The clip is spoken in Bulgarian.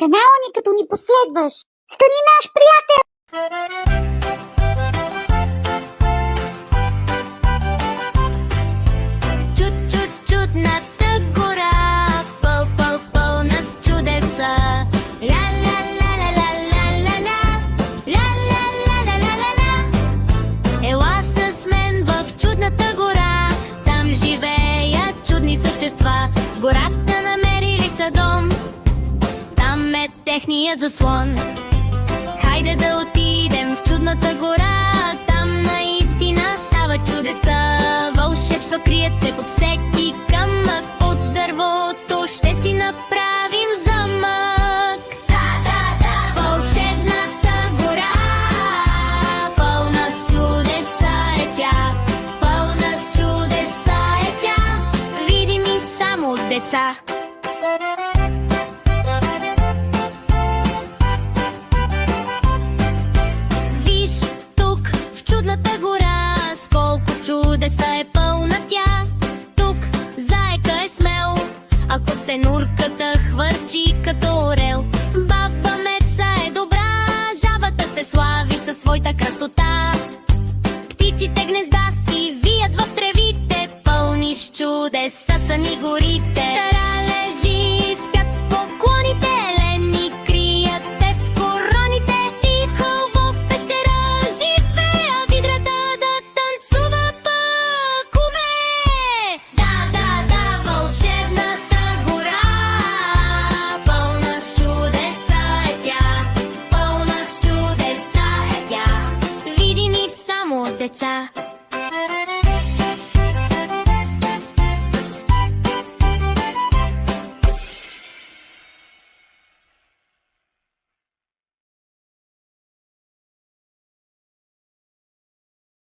канала ни, като ни последваш. Стани наш приятел! Чудната гора, пълна с чудеса. Ела с мен в чудната гора, там живеят чудни същества. В гората намерили са дом, там е техният заслон. Хайде да отидем в чудната гора, там наистина става чудеса. Вълшебства крият се под всеки камък, от дървото ще си направим замък. Вълшебната гора, пълна с чудеса е тя, пълна с чудеса е тя, видими само от деца. Виж тук в чудната гора, с колко чудеса е пълна тя. Тук заека е смел, а костенурката хвърчи като орел. Баба Меца е добра, жабата се слави със своята красота. Птиците гнезда си вият в тревите, пълни с чудеса са ни гори.